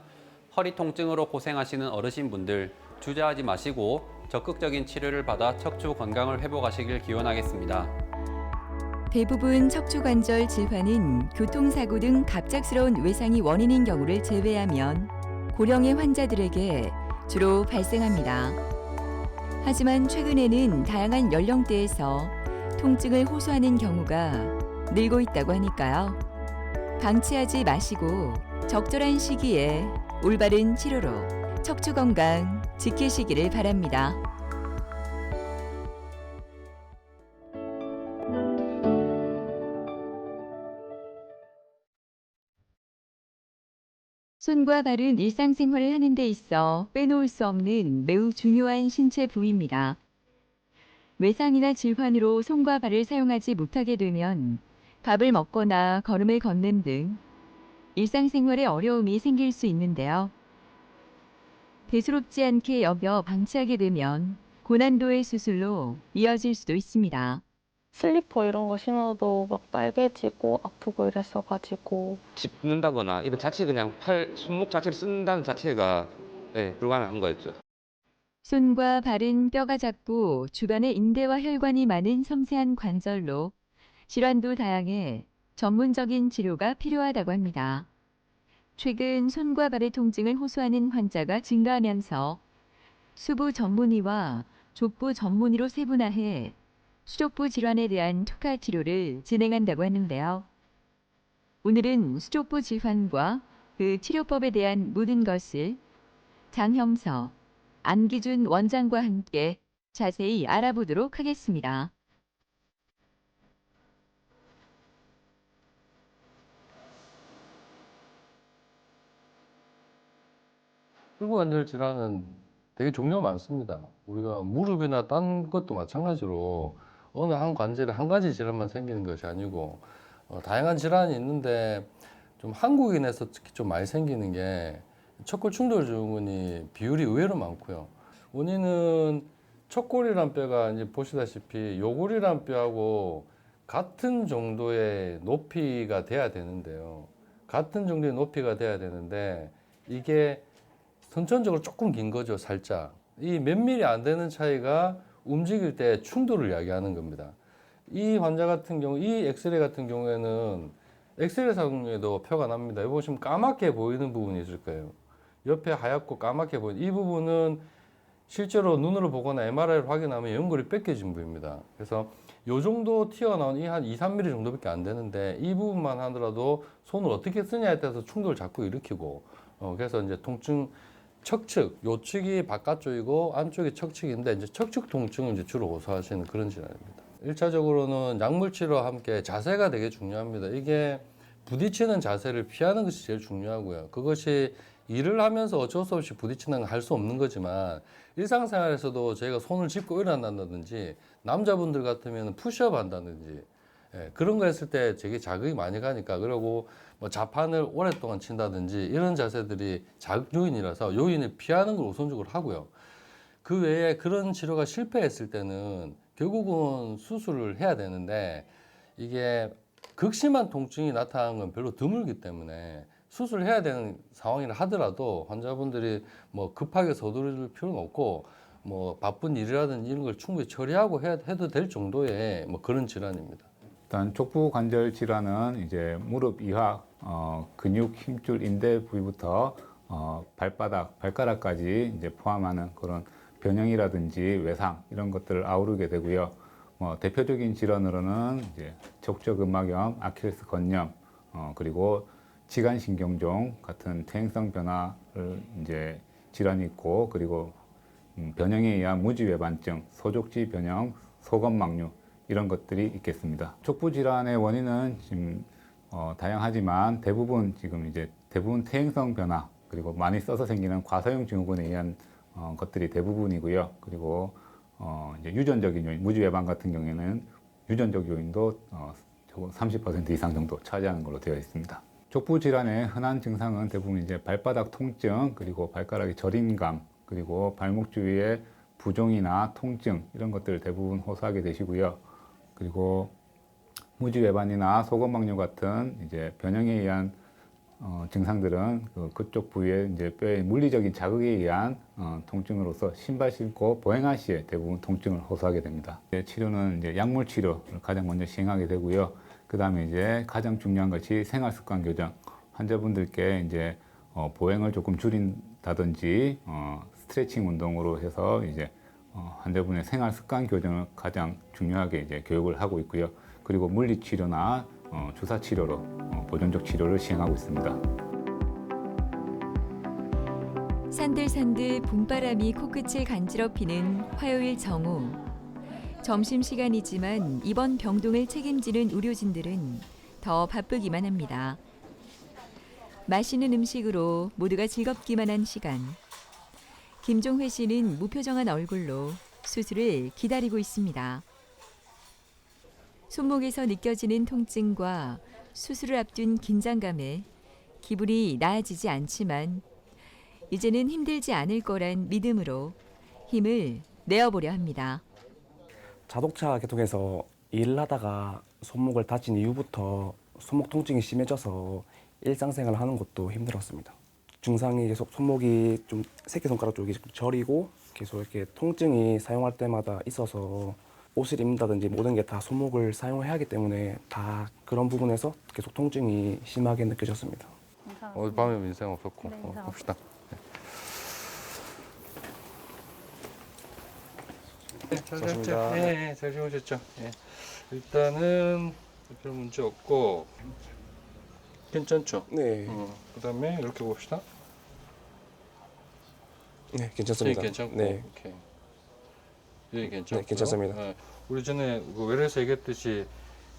허리 통증으로 고생하시는 어르신분들 주저하지 마시고 적극적인 치료를 받아 척추 건강을 회복하시길 기원하겠습니다. 대부분 척추관절 질환은 교통사고 등 갑작스러운 외상이 원인인 경우를 제외하면 고령의 환자들에게 주로 발생합니다. 하지만 최근에는 다양한 연령대에서 통증을 호소하는 경우가 늘고 있다고 하니까요. 방치하지 마시고 적절한 시기에 올바른 치료로 척추 건강 지키시기를 바랍니다. 손과 발은 일상생활을 하는 데 있어 빼놓을 수 없는 매우 중요한 신체 부위입니다. 외상이나 질환으로 손과 발을 사용하지 못하게 되면 밥을 먹거나 걸음을 걷는 등 일상생활에 어려움이 생길 수 있는데요. 대수롭지 않게 여겨 방치하게 되면 고난도의 수술로 이어질 수도 있습니다. 슬리퍼 이런 거 신어도 막 빨개지고 아프고 이랬어가지고 짚는다거나 이런 자체 그냥 손목 자체를 쓴다는 자체가 불가능한 거였죠. 손과 발은 뼈가 작고 주변에 인대와 혈관이 많은 섬세한 관절로 질환도 다양해 전문적인 치료가 필요하다고 합니다. 최근 손과 발의 통증을 호소하는 환자가 증가하면서 수부 전문의와 족부 전문의로 세분화해 수족부 질환에 대한 특화 치료를 진행한다고 하는데요. 오늘은 수족부 질환과 그 치료법에 대한 모든 것을 장형서, 안기준 원장과 함께 자세히 알아보도록 하겠습니다. 혈관 관절 질환은 되게 종류가 많습니다. 우리가 무릎이나 딴 것도 마찬가지로 어느 한 관절에 한 가지 질환만 생기는 것이 아니고 다양한 질환이 있는데 좀 한국인에서 특히 좀 많이 생기는 게 척골 충돌 증후군이 비율이 의외로 많고요. 원인은 척골이란 뼈가 이제 보시다시피 요골이란 뼈하고 같은 정도의 높이가 돼야 되는데요. 같은 정도의 높이가 돼야 되는데 이게 선천적으로 조금 긴 거죠, 살짝. 이 몇 미리 안 되는 차이가 움직일 때 충돌을 야기하는 겁니다. 이 환자 같은 경우, 이 엑스레이 같은 경우에는 엑스레이 상에도 표가 납니다. 여기 보시면 까맣게 보이는 부분이 있을 거예요. 옆에 하얗고 까맣게 보이는 이 부분은 실제로 눈으로 보거나 MRI를 확인하면 연골이 뺏겨진 부위입니다. 그래서 요 정도 튀어나온 이 한 2, 3mm 정도밖에 안 되는데 이 부분만 하더라도 손을 어떻게 쓰냐에 따라서 충돌을 자꾸 일으키고 그래서 이제 통증 척측, 요측이 바깥쪽이고 안쪽이 척측인데 이제 척측 통증을 이제 주로 호소하시는 그런 질환입니다. 1차적으로는 약물 치료와 함께 자세가 되게 중요합니다. 이게 부딪히는 자세를 피하는 것이 제일 중요하고요. 그것이 일을 하면서 어쩔 수 없이 부딪히는 건 할 수 없는 거지만 일상생활에서도 저희가 손을 짚고 일어난다든지 남자분들 같으면 푸시업 한다든지 그런 거 했을 때 되게 자극이 많이 가니까 그리고 뭐 자판을 오랫동안 친다든지 이런 자세들이 자극 요인이라서 요인을 피하는 걸 우선적으로 하고요. 그 외에 그런 치료가 실패했을 때는 결국은 수술을 해야 되는데 이게 극심한 통증이 나타나는 건 별로 드물기 때문에 수술을 해야 되는 상황이라 하더라도 환자분들이 뭐 급하게 서두를 필요는 없고 뭐 바쁜 일이라든지 이런 걸 충분히 처리하고 해도 될 정도의 뭐 그런 질환입니다. 일단 족부 관절 질환은 이제 무릎 이하 근육, 힘줄, 인대 부위부터 발바닥, 발가락까지 이제 포함하는 그런 변형이라든지 외상 이런 것들을 아우르게 되고요. 대표적인 질환으로는 이제 척추근막염, 아킬레스 건염, 그리고 지간신경종 같은 퇴행성 변화를 이제 질환이 있고 그리고 변형에 의한 무지외반증, 소족지 변형, 소건막류 이런 것들이 있겠습니다. 족부 질환의 원인은 지금 다양하지만 대부분 퇴행성 변화 그리고 많이 써서 생기는 과사용 증후군에 의한 것들이 대부분이고요. 그리고 이제 유전적인 요인, 무지외반 같은 경우에는 유전적 요인도 30% 이상 정도 차지하는 걸로 되어 있습니다. 족부 질환의 흔한 증상은 대부분 이제 발바닥 통증, 그리고 발가락의 저림감, 그리고 발목 주위의 부종이나 통증 이런 것들을 대부분 호소하게 되시고요. 그리고 무지외반이나 소건막류 같은 이제 변형에 의한 증상들은 그쪽 부위에 이제 뼈의 물리적인 자극에 의한 통증으로서 신발 신고 보행할 시에 대부분 통증을 호소하게 됩니다. 치료는 이제 약물 치료를 가장 먼저 시행하게 되고요. 그 다음에 이제 가장 중요한 것이 생활 습관 교정. 환자분들께 이제 보행을 조금 줄인다든지 스트레칭 운동으로 해서 이제 환자분의 생활 습관 교정을 가장 중요하게 이제 교육을 하고 있고요. 그리고 물리 치료나 주사 치료로 보존적 치료를 시행하고 있습니다. 산들산들 봄바람이 코끝을 간지럽히는 화요일 정오. 점심시간이지만 이번 병동을 책임지는 의료진들은 더 바쁘기만 합니다. 맛있는 음식으로 모두가 즐겁기만 한 시간. 김종회 씨는 무표정한 얼굴로 수술을 기다리고 있습니다. 손목에서 느껴지는 통증과 수술을 앞둔 긴장감에 기분이 나아지지 않지만 이제는 힘들지 않을 거란 믿음으로 힘을 내어보려 합니다. 자동차 계통에서 일하다가 손목을 다친 이후부터 손목 통증이 심해져서 일상생활을 하는 것도 힘들었습니다. 증상이 계속 손목이 좀 새끼손가락 쪽이 저리고 계속 이렇게 통증이 사용할 때마다 있어서 옷을 입는다든지 모든 게 다 손목을 사용해야 하기 때문에 다 그런 부분에서 계속 통증이 심하게 느껴졌습니다. 오늘 밤에 인생 없었고 봅시다. 좋습니다. 네, 잘 주무셨죠? 예. 일단은 별 문제 없고 괜찮죠? 네. 그다음에 이렇게 봅시다. 네, 괜찮습니다. 괜찮고, 네. 오케이. 예, 괜찮고. 네, 괜찮습니다. 우리 전에 그 외래에서 얘기했듯이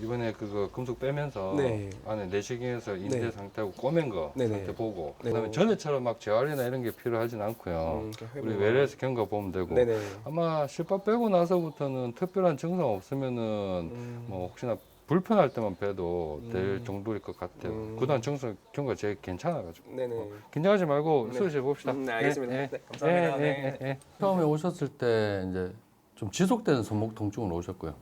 이번에 그거 금속 빼면서 네. 안에 내시경에서 인대 네. 상태하고 꼬맨 거 네네. 상태 보고 네. 그다음에 전에처럼 막 재활이나 이런 게 필요하진 않고요. 우리 외래에서 경과 보면 되고 네네. 아마 실밥 빼고 나서부터는 특별한 증상 없으면은 뭐 혹시나 불편할 때만 빼도 될 정도일 것 같아요. 그다음 증상 경과 제일 괜찮아가지고 네네. 긴장하지 말고 네. 수술해 봅시다. 네, 알겠습니다. 네, 감사합니다. 처음에 오셨을 때 이제 좀 지속되는 손목 통증으로 오셨고요.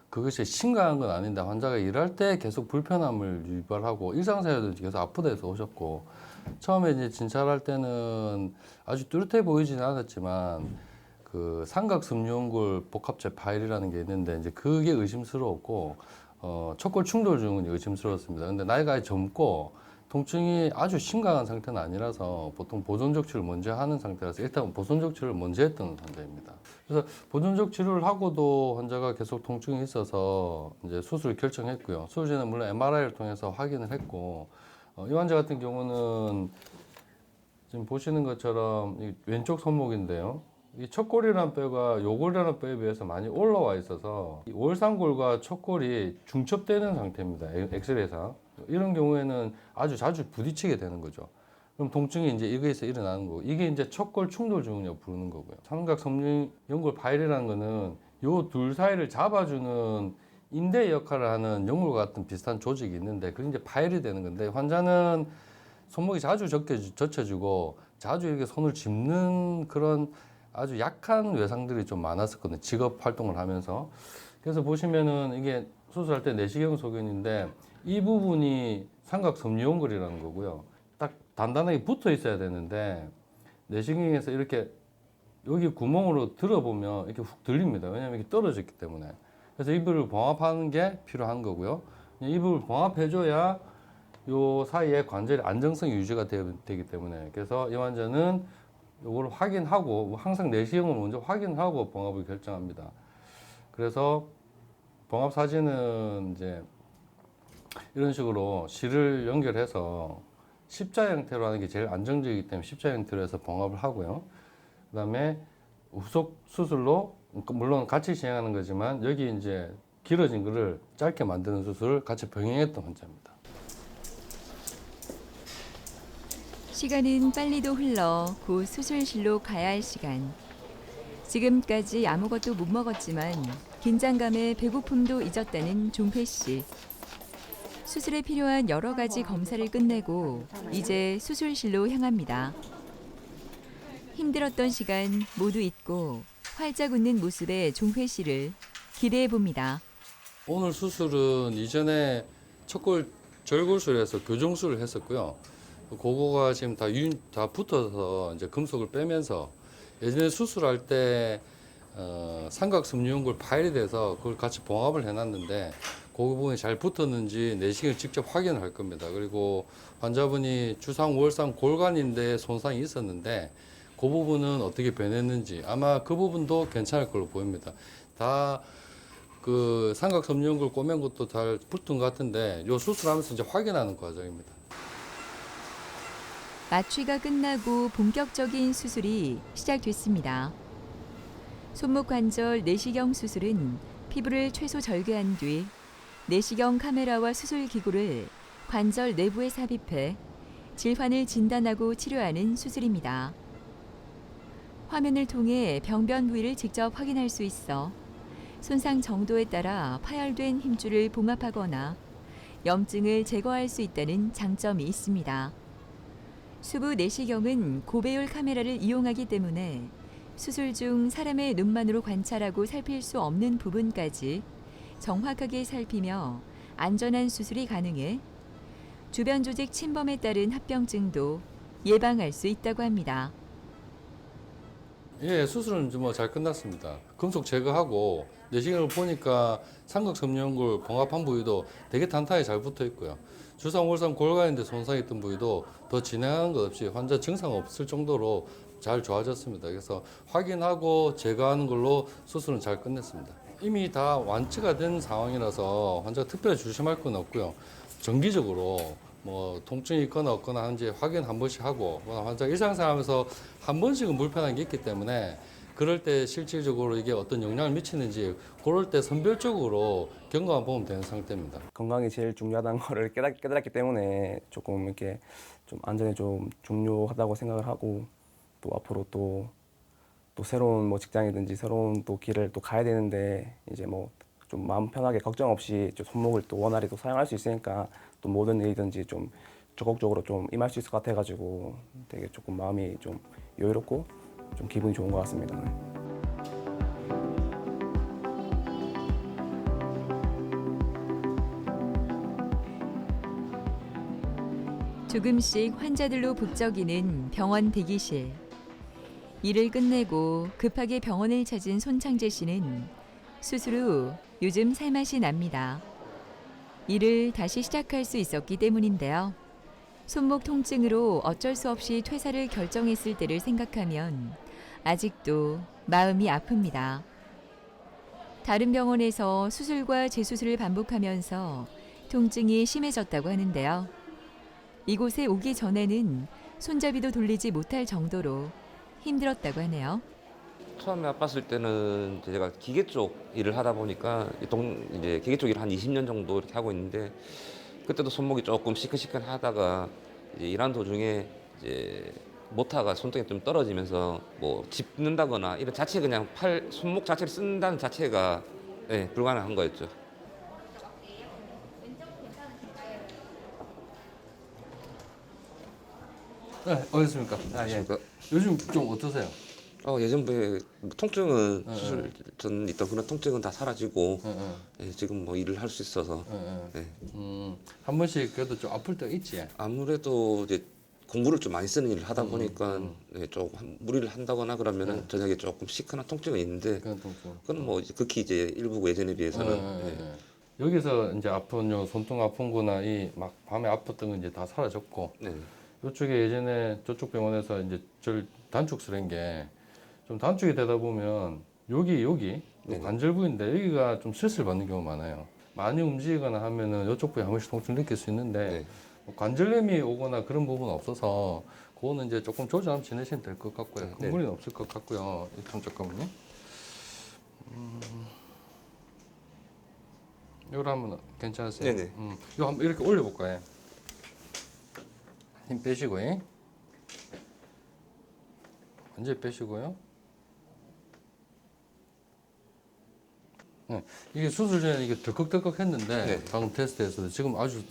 그것이 심각한 건 아닌데 환자가 일할 때 계속 불편함을 유발하고 일상생활에도 계속 아프다 해서 오셨고 처음에 이제 진찰할 때는 아주 뚜렷해 보이지는 않았지만 그 삼각섬유연골 복합체 파일이라는 게 있는데 이제 그게 의심스러웠고 척골 충돌 증후군이 의심스러웠습니다. 근데 나이가 아직 젊고 통증이 아주 심각한 상태는 아니라서 보통 보존적 치료를 먼저 하는 상태라서 일단 보존적 치료를 먼저 했던 환자입니다. 그래서 보존적 치료를 하고도 환자가 계속 통증이 있어서 이제 수술을 결정했고요. 수술 전에 물론 MRI를 통해서 확인을 했고 이 환자 같은 경우는 지금 보시는 것처럼 이 왼쪽 손목인데요. 이 척골이라는 뼈가 요골이라는 뼈에 비해서 많이 올라와 있어서 이 월상골과 척골이 중첩되는 상태입니다. 엑스레이상. 이런 경우에는 아주 자주 부딪히게 되는 거죠. 그럼 통증이 이제 여기에서 일어나는 거고 이게 이제 척골 충돌 증후군이라고 부르는 거고요. 삼각섬유연골 파일이라는 거는 요 둘 사이를 잡아주는 인대 역할을 하는 연골과 같은 비슷한 조직이 있는데 그게 이제 파일이 되는 건데 환자는 손목이 자주 젖혀지고 자주 이렇게 손을 짚는 그런 아주 약한 외상들이 좀 많았었거든요. 직업 활동을 하면서. 그래서 보시면은 이게 수술할 때 내시경 소견인데 이 부분이 삼각섬유연골이라는 거고요. 딱 단단하게 붙어 있어야 되는데 내시경에서 이렇게 여기 구멍으로 들어보면 이렇게 훅 들립니다. 왜냐하면 이렇게 떨어졌기 때문에. 그래서 이 부분을 봉합하는 게 필요한 거고요. 이 부분을 봉합해줘야 요 사이에 관절의 안정성이 유지가 되기 때문에. 그래서 이 환자는 요걸 확인하고 항상 내시경을 먼저 확인하고 봉합을 결정합니다. 그래서 봉합 사진은 이제 이런 식으로 실을 연결해서 십자 형태로 하는 게 제일 안정적이기 때문에 십자 형태로 해서 봉합을 하고요. 그 다음에 후속 수술로 물론 같이 진행하는 거지만 여기 이제 길어진 거를 짧게 만드는 수술을 같이 병행했던 환자입니다. 시간은 빨리도 흘러 곧 수술실로 가야 할 시간. 지금까지 아무것도 못 먹었지만 긴장감에 배고픔도 잊었다는 종회 씨. 수술에 필요한 여러 가지 검사를 끝내고 이제 수술실로 향합니다. 힘들었던 시간 모두 잊고 활짝 웃는 모습의 종회 씨를 기대해 봅니다. 오늘 수술은 이전에 척골 절골술에서 교정술을 했었고요. 그거가 지금 다 붙어서 이제 금속을 빼면서 예전에 수술할 때 삼각섬유연골 파일이 돼서 그걸 같이 봉합을 해놨는데 그 부분이 잘 붙었는지 내시경을 직접 확인을 할 겁니다. 그리고 환자분이 주상 월상 골간인데 손상이 있었는데 그 부분은 어떻게 변했는지 아마 그 부분도 괜찮을 걸로 보입니다. 다 그 삼각섬유연골 꼬맨 것도 잘 붙은 것 같은데 요 수술하면서 이제 확인하는 과정입니다. 마취가 끝나고 본격적인 수술이 시작됐습니다. 손목 관절 내시경 수술은 피부를 최소 절개한 뒤 내시경 카메라와 수술 기구를 관절 내부에 삽입해 질환을 진단하고 치료하는 수술입니다. 화면을 통해 병변 부위를 직접 확인할 수 있어 손상 정도에 따라 파열된 힘줄을 봉합하거나 염증을 제거할 수 있다는 장점이 있습니다. 수부 내시경은 고배율 카메라를 이용하기 때문에 수술 중 사람의 눈만으로 관찰하고 살필 수 없는 부분까지 정확하게 살피며 안전한 수술이 가능해 주변 조직 침범에 따른 합병증도 예방할 수 있다고 합니다. 예, 수술은 뭐 잘 끝났습니다. 금속 제거하고 내시경을 보니까 삼각 섬유연골 봉합한 부위도 되게 탄탄히 잘 붙어 있고요. 주상골상 골간인데 손상이 있던 부위도 더 진행하는 것 없이 환자 증상 없을 정도로 잘 좋아졌습니다. 그래서 확인하고 제거하는 걸로 수술은 잘 끝냈습니다. 이미 다 완치가 된 상황이라서 환자가 특별히 조심할 건 없고요. 정기적으로 뭐 통증이 있거나 없거나 하는지 확인 한 번씩 하고 환자 일상생활하면서 한 번씩은 불편한 게 있기 때문에 그럴 때 실질적으로 이게 어떤 영향을 미치는지 그럴 때 선별적으로 경과만 보면 되는 상태입니다. 건강이 제일 중요하다는 거를 깨달았기 때문에 조금 이렇게 좀 안전이 좀 중요하다고 생각을 하고 또 앞으로 또 새로운 뭐 직장이든지 새로운 또 길을 또 가야 되는데 이제 뭐 좀 마음 편하게 걱정 없이 좀 손목을 또 원활히 또 사용할 수 있으니까 또 모든 일이든지 좀 적극적으로 좀 임할 수 있을 것 같아가지고 되게 조금 마음이 좀 여유롭고 좀 기분이 좋은 것 같습니다. 조금씩 환자들로 북적이는 병원 대기실. 일을 끝내고 급하게 병원을 찾은 손창재 씨는 수술 후 요즘 살맛이 납니다. 일을 다시 시작할 수 있었기 때문인데요. 손목 통증으로 어쩔 수 없이 퇴사를 결정했을 때를 생각하면 아직도 마음이 아픕니다. 다른 병원에서 수술과 재수술을 반복하면서 통증이 심해졌다고 하는데요. 이곳에 오기 전에는 손잡이도 돌리지 못할 정도로 힘들었다고 하네요. 처음에 아팠을 때는 제가 기계 쪽 일을 하다 보니까 이제 기계 쪽 일을 한 20년 정도 이렇게 하고 있는데 그때도 손목이 조금 시큰시큰하다가 이제 일하는 도중에 이제 모타가 손등에 좀 떨어지면서 뭐 짚는다거나 이런 자체 그냥 손목 자체를 쓴다는 자체가 불가능한 거였죠. 네, 어떻습니까? 예. 요즘 좀 어떠세요? 예전에 통증은 수술 전 있던 그런 통증은 다 사라지고 지금 뭐 일을 할 수 있어서 한 번씩 그래도 좀 아플 때가 있지? 아무래도 이제 공부를 좀 많이 쓰는 일을 하다 보니까 조금 무리를 한다거나 그러면은 저녁에 조금 시큰한 통증은 있는데 그건 뭐 이제 극히 이제 일부고 예전에 비해서는 여기서 이제 아픈 요 손등 아픈 거나 이 막 밤에 아팠던 건 이제 다 사라졌고 이쪽에 예전에 저쪽 병원에서 이제 절 단축술한 게 좀 단축이 되다 보면 여기 관절 부위인데 여기가 좀 스트레스를 받는 경우가 많아요. 많이 움직이거나 하면은 이쪽 부위 한 번씩 통증을 느낄 수 있는데 뭐 관절염이 오거나 그런 부분은 없어서 그거는 이제 조금 조절하면 지내시면 될 것 같고요. 큰 무리는 없을 것 같고요. 잠깐만요. 이거 하면 괜찮으세요? 네네. 이거 한번 이렇게 올려볼까요? 힘 빼시고요. 완전히 빼시고요. 네. 이게 수술 전에 이게 덜컥덜컥 했는데 방금 테스트에서도 지금 아주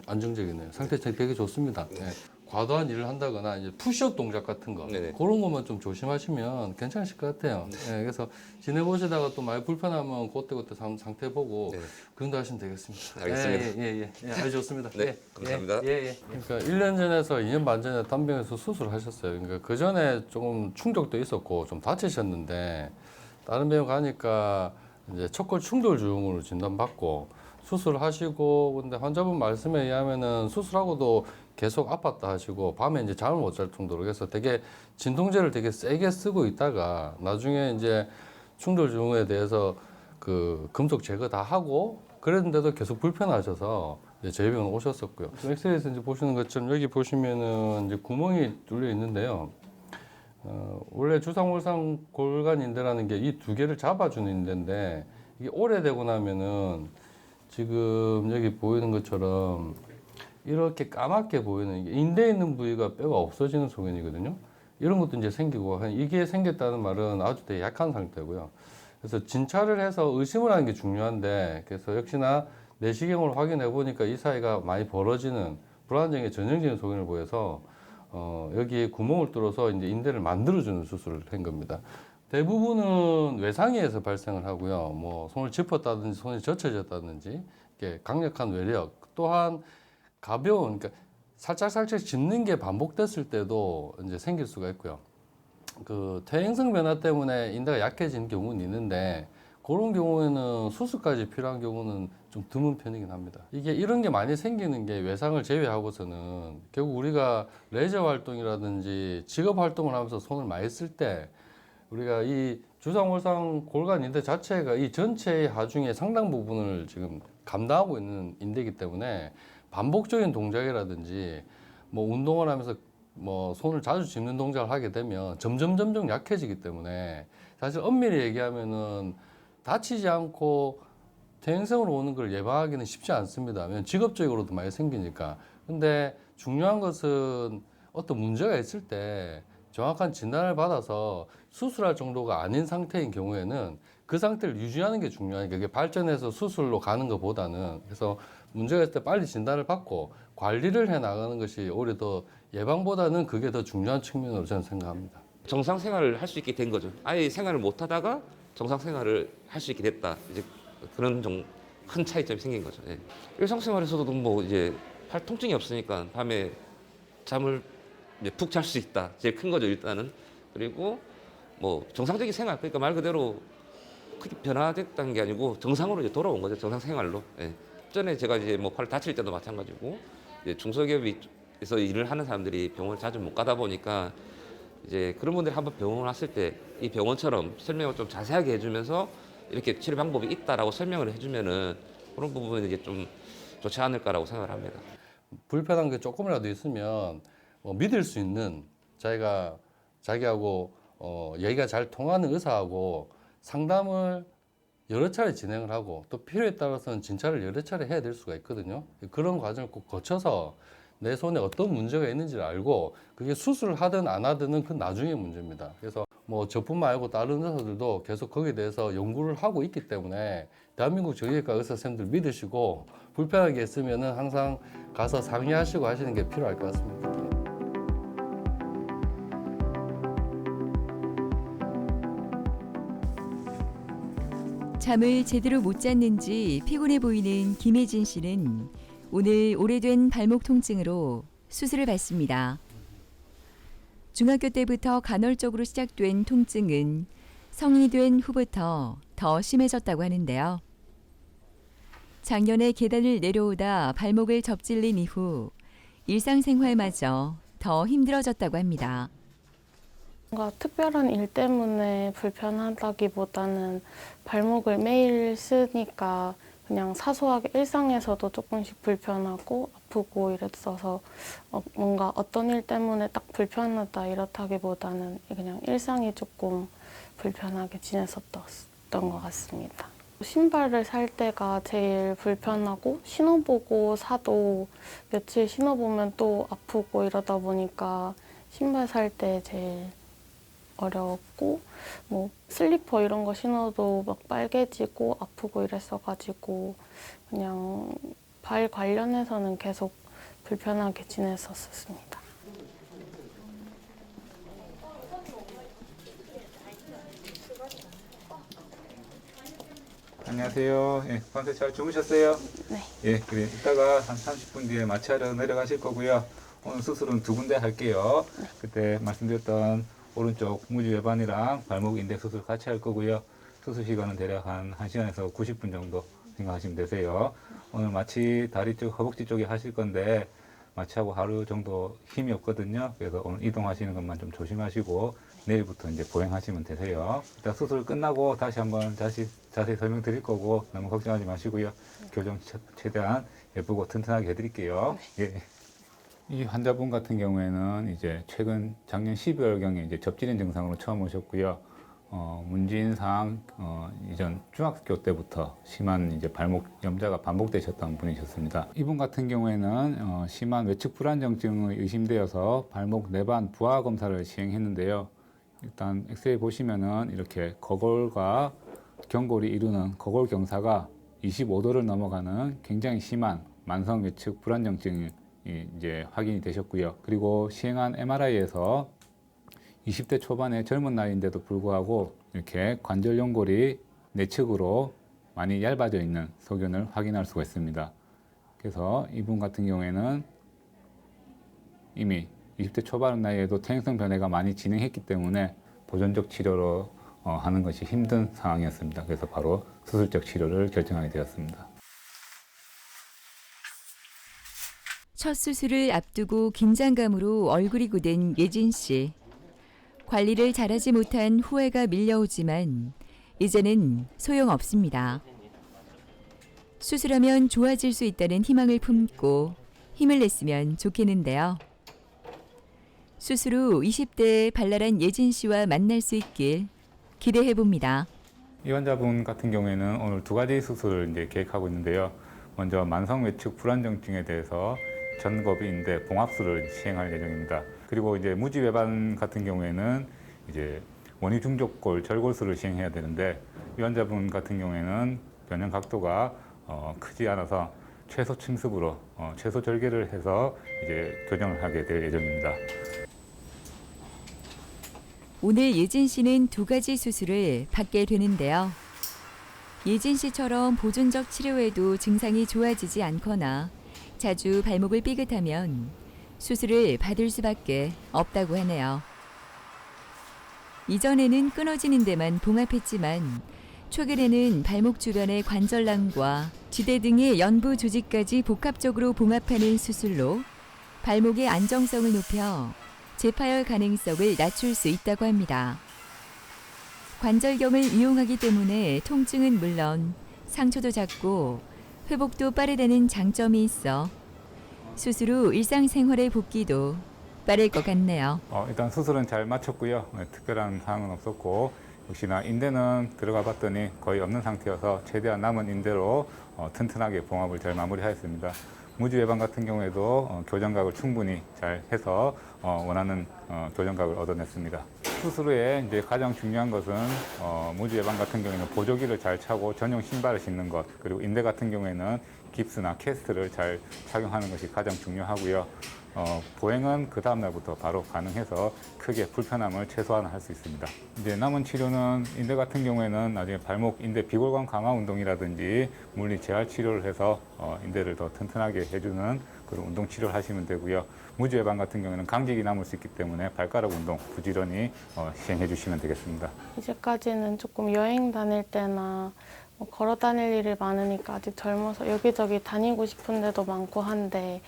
안정적이네요. 상태 되게 좋습니다. 네. 과도한 일을 한다거나 이제 푸시업 동작 같은 거 그런 것만 좀 조심하시면 괜찮으실 것 같아요. 네. 그래서 지내보시다가 또 많이 불편하면 그때 상태 보고 그런다 하시면 되겠습니다. 알겠습니다. 아주 좋습니다. 네, 감사합니다. 그러니까 1년 전에서 2년 반 전에 딴병에서 수술을 하셨어요. 그러니까 그 전에 조금 충격도 있었고 좀 다치셨는데 다른 병원 가니까 이제 척골 충돌 증후군으로 진단받고 수술을 하시고 근데 환자분 말씀에 의하면은 수술하고도 계속 아팠다 하시고 밤에 이제 잠을 못 잘 정도로 그래서 되게 진통제를 되게 세게 쓰고 있다가 나중에 이제 충돌 증후에 대해서 그 금속 제거 다 하고 그랬는데도 계속 불편하셔서 이제 저희 병원 오셨었고요. 엑스레이에서 이제 보시는 것처럼 여기 보시면은 이제 구멍이 뚫려 있는데요. 원래 주상골상 골간인대라는 게 이 두 개를 잡아주는 인대인데 이게 오래되고 나면은 지금 여기 보이는 것처럼 이렇게 까맣게 보이는 게 인대에 있는 부위가 뼈가 없어지는 소견이거든요. 이런 것도 이제 생기고 이게 생겼다는 말은 아주 되게 약한 상태고요. 그래서 진찰을 해서 의심을 하는 게 중요한데 그래서 역시나 내시경을 확인해 보니까 이 사이가 많이 벌어지는 불안정의 전형적인 소견을 보여서 여기에 구멍을 뚫어서 이제 인대를 만들어주는 수술을 한 겁니다. 대부분은 외상에서 발생을 하고요. 뭐 손을 짚었다든지 손이 젖혀졌다든지 이렇게 강력한 외력, 또한 가벼운, 그러니까 살짝 짚는 게 반복됐을 때도 이제 생길 수가 있고요. 그 퇴행성 변화 때문에 인대가 약해지는 경우는 있는데 그런 경우에는 수술까지 필요한 경우는 좀 드문 편이긴 합니다. 이게 이런 게 많이 생기는 게 외상을 제외하고서는 결국 우리가 레저 활동이라든지 직업 활동을 하면서 손을 많이 쓸 때 우리가 이 주상골상 골간 인대 자체가 이 전체의 하중의 상당 부분을 지금 감당하고 있는 인대이기 때문에 반복적인 동작이라든지 뭐 운동을 하면서 뭐 손을 자주 짚는 동작을 하게 되면 점점 약해지기 때문에 사실 엄밀히 얘기하면은 다치지 않고 퇴행성으로 오는 걸 예방하기는 쉽지 않습니다. 왜냐면 직업적으로도 많이 생기니까. 근데 중요한 것은 어떤 문제가 있을 때 정확한 진단을 받아서 수술할 정도가 아닌 상태인 경우에는 그 상태를 유지하는 게 중요하니까 이게 발전해서 수술로 가는 것보다는 그래서 문제가 있을 때 빨리 진단을 받고 관리를 해 나가는 것이 오히려 더 예방보다는 그게 더 중요한 측면으로 저는 생각합니다. 정상 생활을 할 수 있게 된 거죠. 아예 생활을 못 하다가 정상 생활을 할 수 있게 됐다. 이제 그런 좀 큰 차이점이 생긴 거죠. 예. 일상생활에서도 뭐 이제 팔 통증이 없으니까 밤에 잠을 푹 잘 수 있다. 제일 큰 거죠, 일단은. 그리고 뭐 정상적인 생활, 그러니까 말 그대로 크게 변화됐다는 게 아니고 정상으로 이제 돌아온 거죠, 정상 생활로. 예. 전에 제가 이제 뭐 팔 다칠 때도 마찬가지고 이제 중소기업에서 일을 하는 사람들이 병원을 자주 못 가다 보니까 이제 그런 분들이 한번 병원 왔을 때 이 병원처럼 설명을 좀 자세하게 해주면서 이렇게 치료 방법이 있다라고 설명을 해주면은 그런 부분은 이제 좀 좋지 않을까라고 생각을 합니다. 불편한 게 조금이라도 있으면 믿을 수 있는 자기하고 얘기가 잘 통하는 의사하고 상담을 여러 차례 진행을 하고 또 필요에 따라서는 진찰을 여러 차례 해야 될 수가 있거든요. 그런 과정을 꼭 거쳐서 내 손에 어떤 문제가 있는지를 알고 그게 수술을 하든 안 하든은 그 나중의 문제입니다. 그래서 뭐 저뿐만 아니고 다른 의사들도 계속 거기에 대해서 연구를 하고 있기 때문에 대한민국 정형외과 의사 선생님들 믿으시고 불편한 게 있으면은 항상 가서 상의하시고 하시는 게 필요할 것 같습니다. 잠을 제대로 못 잤는지 피곤해 보이는 김혜진 씨는 오늘 오래된 발목 통증으로 수술을 받습니다. 중학교 때부터 간헐적으로 시작된 통증은 성인이 된 후부터 더 심해졌다고 하는데요. 작년에 계단을 내려오다 발목을 접질린 이후 일상생활마저 더 힘들어졌다고 합니다. 뭔가 특별한 일 때문에 불편하다기보다는 발목을 매일 쓰니까 그냥 사소하게 일상에서도 조금씩 불편하고 아프고 이랬어서 뭔가 어떤 일 때문에 딱 불편하다 이렇다기보다는 그냥 일상이 조금 불편하게 지냈었던 것 같습니다. 신발을 살 때가 제일 불편하고 신어보고 사도 며칠 신어보면 또 아프고 이러다 보니까 신발 살 때 제일 어려웠고 뭐 슬리퍼 이런 거 신어도 막 빨개지고 아프고 이랬어가지고 그냥 발 관련해서는 계속 불편하게 지냈었습니다. 안녕하세요. 예, 밤새 잘 주무셨어요? 네. 예, 그래. 이따가 한 30분 뒤에 마취하러 내려가실 거고요. 오늘 수술은 2군데 할게요. 그때 말씀드렸던 오른쪽 무지 외반이랑 발목 인대 수술 같이 할 거고요. 수술 시간은 대략 한 1시간에서 90분 정도 생각하시면 되세요. 오늘 마취 다리 쪽, 허벅지 쪽에 하실 건데 마취하고 하루 정도 힘이 없거든요. 그래서 오늘 이동하시는 것만 좀 조심하시고 내일부터 이제 보행하시면 되세요. 일단 수술 끝나고 다시 한번 자세히 설명드릴 거고 너무 걱정하지 마시고요. 교정 최대한 예쁘고 튼튼하게 해드릴게요. 예. 이 환자분 같은 경우에는 이제 최근 작년 12월경에 이제 접질린 증상으로 처음 오셨고요. 문진상 이전 중학교 때부터 심한 이제 발목 염좌가 반복되셨던 분이셨습니다. 이분 같은 경우에는 심한 외측 불안정증이 의심되어서 발목 내반 부하 검사를 시행했는데요. 일단 엑스레이 보시면은 이렇게 거골과 경골이 이루는 거골 경사가 25도를 넘어가는 굉장히 심한 만성 외측 불안정증이 이제 확인이 되셨고요. 그리고 시행한 MRI에서 20대 초반의 젊은 나이인데도 불구하고 이렇게 관절 연골이 내측으로 많이 얇아져 있는 소견을 확인할 수가 있습니다. 그래서 이분 같은 경우에는 이미 20대 초반 나이에도 퇴행성 변해가 많이 진행했기 때문에 보존적 치료로 하는 것이 힘든 상황이었습니다. 그래서 바로 수술적 치료를 결정하게 되었습니다. 첫 수술을 앞두고 긴장감으로 얼굴이 굳은 예진 씨. 관리를 잘하지 못한 후회가 밀려오지만 이제는 소용없습니다. 수술하면 좋아질 수 있다는 희망을 품고 힘을 냈으면 좋겠는데요. 수술 후 20대의 발랄한 예진 씨와 만날 수 있길 기대해 봅니다. 이 환자분 같은 경우에는 오늘 2가지 수술을 이제 계획하고 있는데요. 먼저 만성 외측 불안정증에 대해서 전거비인대 봉합술을 시행할 예정입니다. 그리고 이제 무지 외반 같은 경우에는 이제 원위 중족골 절골술을 시행해야 되는데 이 환자분 같은 경우에는 변형 각도가 크지 않아서 최소 침습으로 최소 절개를 해서 이제 교정을 하게 될 예정입니다. 오늘 예진 씨는 2가지 수술을 받게 되는데요. 예진 씨처럼 보존적 치료에도 증상이 좋아지지 않거나 자주 발목을 삐끗하면 수술을 받을 수밖에 없다고 하네요. 이전에는 끊어지는 데만 봉합했지만 최근에는 발목 주변의 관절낭과 지대 등의 연부 조직까지 복합적으로 봉합하는 수술로 발목의 안정성을 높여 재파열 가능성을 낮출 수 있다고 합니다. 관절경을 이용하기 때문에 통증은 물론 상처도 작고 회복도 빠르다는 장점이 있어 수술 후 일상생활의 복귀도 빠를 것 같네요. 일단 수술은 잘 마쳤고요. 특별한 사항은 없었고 역시나 인대는 들어가 봤더니 거의 없는 상태여서 최대한 남은 인대로 튼튼하게 봉합을 잘 마무리하였습니다. 무지 외반 같은 경우에도 교정각을 충분히 잘 해서 원하는 교정각을 얻어냈습니다. 수술 후에 이제 가장 중요한 것은 무지 외반 같은 경우에는 보조기를 잘 차고 전용 신발을 신는 것, 그리고 인대 같은 경우에는 깁스나 캐스트를 잘 착용하는 것이 가장 중요하고요. 보행은 그 다음 날부터 바로 가능해서 크게 불편함을 최소화할 수 있습니다. 이제 남은 치료는 인대 같은 경우에는 나중에 발목 인대 비골관 강화 운동이라든지 물리 재활 치료를 해서 인대를 더 튼튼하게 해주는 그런 운동 치료를 하시면 되고요. 무지 외반 같은 경우에는 강직이 남을 수 있기 때문에 발가락 운동 부지런히 시행해 주시면 되겠습니다. 이제까지는 조금 여행 다닐 때나 걸어 다닐 일이 많으니까 아직 젊어서 여기저기 다니고 싶은 데도 많고 한데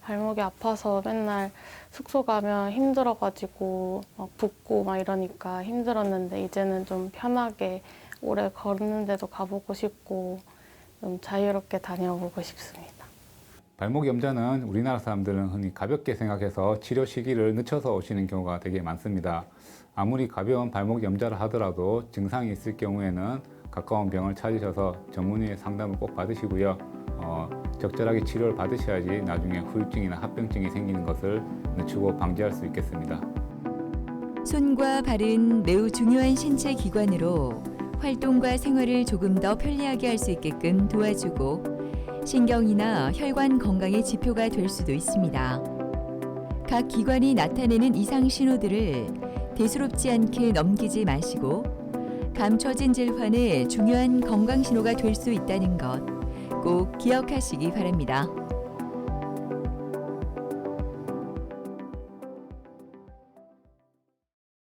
발목이 아파서 맨날 숙소 가면 힘들어가지고 막 붓고 막 이러니까 힘들었는데 이제는 좀 편하게 오래 걷는 데도 가보고 싶고 좀 자유롭게 다녀보고 싶습니다. 발목 염좌는 우리나라 사람들은 흔히 가볍게 생각해서 치료 시기를 늦춰서 오시는 경우가 되게 많습니다. 아무리 가벼운 발목 염좌를 하더라도 증상이 있을 경우에는 가까운 병을 찾으셔서 전문의의 상담을 꼭 받으시고요. 적절하게 치료를 받으셔야지 나중에 후유증이나 합병증이 생기는 것을 늦추고 방지할 수 있겠습니다. 손과 발은 매우 중요한 신체 기관으로 활동과 생활을 조금 더 편리하게 할 수 있게끔 도와주고 신경이나 혈관 건강의 지표가 될 수도 있습니다. 각 기관이 나타내는 이상 신호들을 대수롭지 않게 넘기지 마시고 감춰진 질환의 중요한 건강 신호가 될 수 있다는 것 꼭 기억하시기 바랍니다.